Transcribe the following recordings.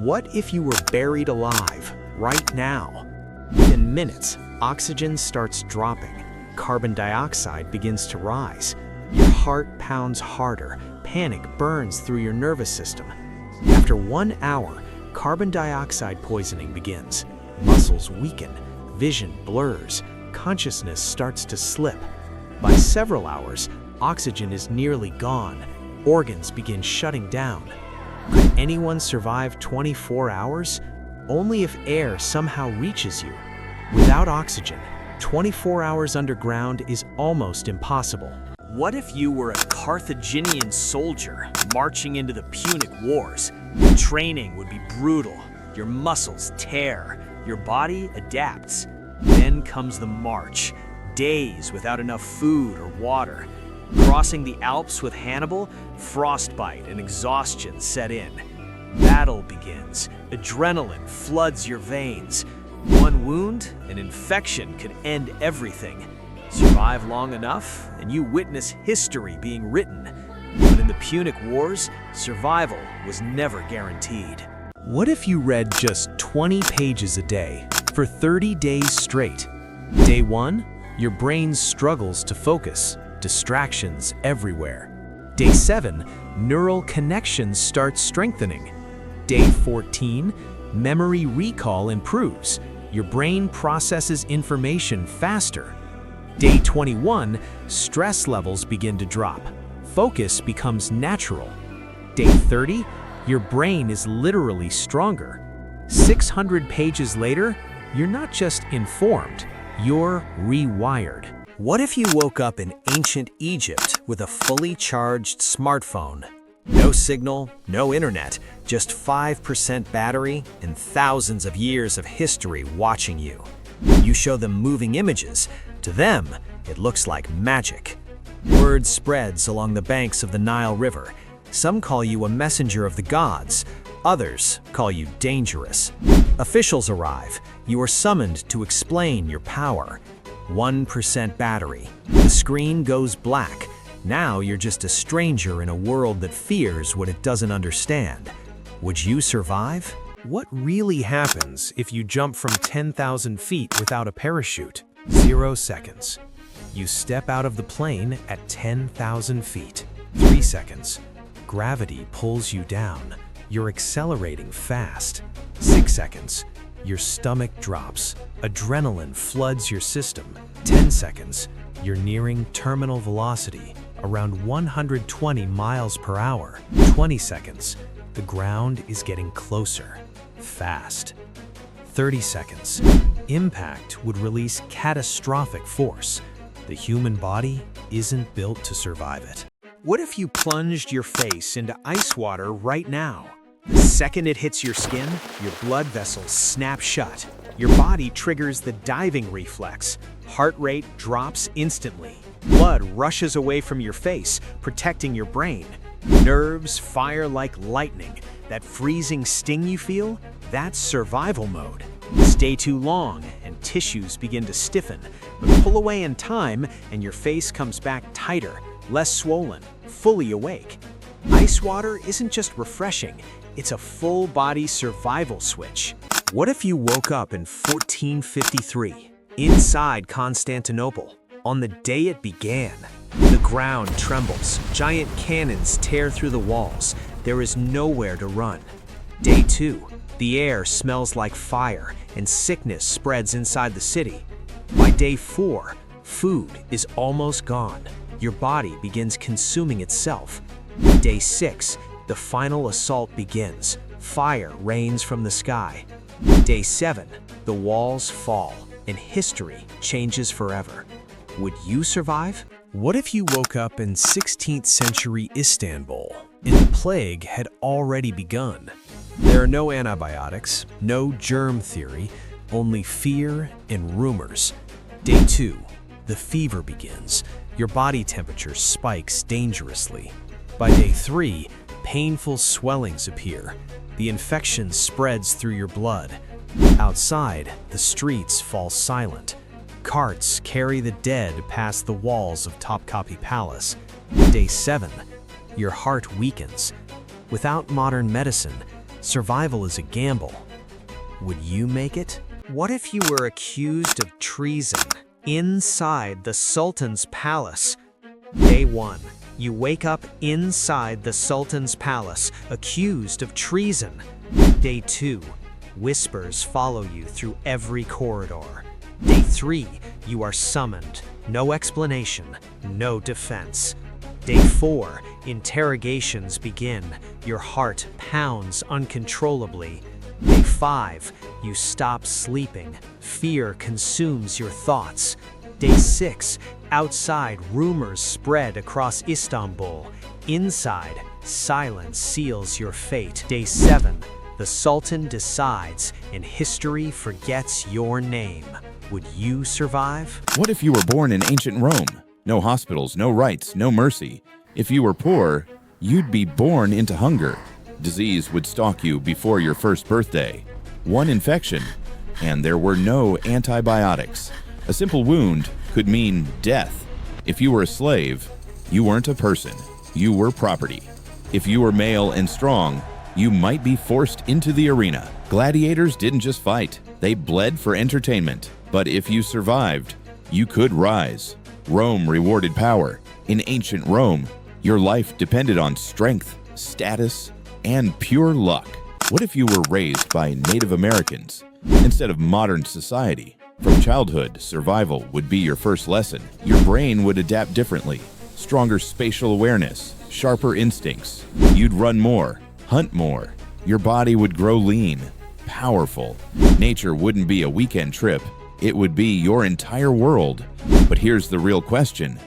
What if you were buried alive right now? Within minutes, oxygen starts dropping. Carbon dioxide begins to rise. Your heart pounds harder. Panic burns through your nervous system. After 1 hour, carbon dioxide poisoning begins. Muscles weaken, vision blurs, consciousness starts to slip. By several hours, oxygen is nearly gone. Organs begin shutting down. Could anyone survive 24 hours? Only if air somehow reaches you. Without oxygen, 24 hours underground is almost impossible. What if you were a Carthaginian soldier marching into the Punic Wars? The training would be brutal. Your muscles tear. Your body adapts. Then comes the march. Days without enough food or water. Crossing the Alps with Hannibal, frostbite and exhaustion set in. Battle begins. Adrenaline floods your veins. One wound, an infection could end everything. Survive long enough, and you witness history being written. But in the Punic Wars, survival was never guaranteed. What if you read just 20 pages a day for 30 days straight? Day 1, your brain struggles to focus, distractions everywhere. Day 7, neural connections start strengthening. Day 14, memory recall improves. Your brain processes information faster. Day 21, stress levels begin to drop. Focus becomes natural. Day 30, your brain is literally stronger. 600 pages later, you're not just informed, you're rewired. What if you woke up in ancient Egypt with a fully charged smartphone? No signal, no internet, just 5% battery and thousands of years of history watching you. You show them moving images. To them, it looks like magic. Word spreads along the banks of the Nile River. Some call you a messenger of the gods. Others call you dangerous. Officials arrive. You are summoned to explain your power. 1% battery. The screen goes black. Now you're just a stranger in a world that fears what it doesn't understand. Would you survive? What really happens if you jump from 10,000 feet without a parachute? 0 seconds. You step out of the plane at 10,000 feet. 3 seconds. Gravity pulls you down. You're accelerating fast. 6 seconds. Your stomach drops. Adrenaline floods your system. 10 seconds. You're nearing terminal velocity, around 120 miles per hour. 20 seconds. The ground is getting closer. Fast. 30 seconds. Impact would release catastrophic force. The human body isn't built to survive it. What if you plunged your face into ice water right now? The second it hits your skin, your blood vessels snap shut. Your body triggers the diving reflex. Heart rate drops instantly. Blood rushes away from your face, protecting your brain. Nerves fire like lightning. That freezing sting you feel? That's survival mode. Stay too long and tissues begin to stiffen, but pull away in time and your face comes back tighter, less swollen, fully awake. Ice water isn't just refreshing, it's a full-body survival switch. What if you woke up in 1453, inside Constantinople, on the day it began? The ground trembles, giant cannons tear through the walls, there is nowhere to run. Day 2, the air smells like fire and sickness spreads inside the city. By day 4, food is almost gone. Your body begins consuming itself. Day 6, the final assault begins. Fire rains from the sky. Day 7, the walls fall and history changes forever. Would you survive? What if you woke up in 16th century Istanbul and the plague had already begun? There are no antibiotics, no germ theory, only fear and rumors. Day 2, the fever begins. Your body temperature spikes dangerously. By day 3, painful swellings appear. The infection spreads through your blood. Outside, the streets fall silent. Carts carry the dead past the walls of Topkapi Palace. Day 7, your heart weakens. Without modern medicine, Survival is a gamble. Would you make it? What if you were accused of treason inside the Sultan's palace? Day 1. You wake up inside the Sultan's palace, accused of treason. Day 2. Whispers follow you through every corridor. Day 3. You are summoned. No explanation, no defense. Day 4. Interrogations begin. Your heart pounds uncontrollably. Day 5. You stop sleeping. Fear consumes your thoughts. Day 6. Outside, rumors spread across Istanbul. Inside, silence seals your fate. Day 7. The Sultan decides, and history forgets your name. Would you survive? What if you were born in ancient Rome? No hospitals, no rights, no mercy. If you were poor, you'd be born into hunger. Disease would stalk you before your first birthday. One infection, and there were no antibiotics. A simple wound could mean death. If you were a slave, you weren't a person. You were property. If you were male and strong, you might be forced into the arena. Gladiators didn't just fight, they bled for entertainment. But if you survived, you could rise. Rome rewarded power. In ancient Rome, your life depended on strength, status, and pure luck. What if you were raised by Native Americans instead of modern society? From childhood, survival would be your first lesson. Your brain would adapt differently. Stronger spatial awareness, sharper instincts. You'd run more, hunt more. Your body would grow lean, powerful. Nature wouldn't be a weekend trip. It would be your entire world. But here's the real question.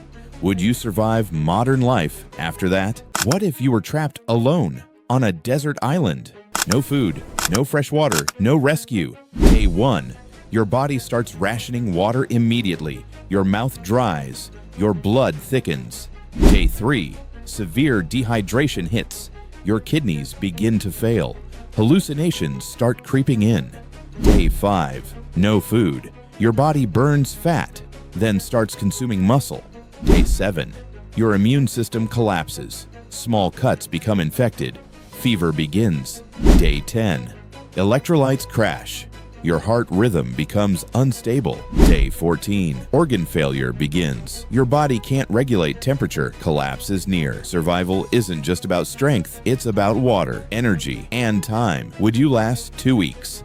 Would you survive modern life after that? What if you were trapped alone on a desert island? No food, no fresh water, no rescue. Day 1. Your body starts rationing water immediately. Your mouth dries. Your blood thickens. Day 3. Severe dehydration hits. Your kidneys begin to fail. Hallucinations start creeping in. Day 5. No food. Your body burns fat, then starts consuming muscle. Day 7. Your immune system collapses. Small cuts become infected. Fever begins. Day 10. Electrolytes crash. Your heart rhythm becomes unstable. Day 14. Organ failure begins. Your body can't regulate temperature. Collapse is near. Survival isn't just about strength, it's about water, energy, and time. Would you last 2 weeks,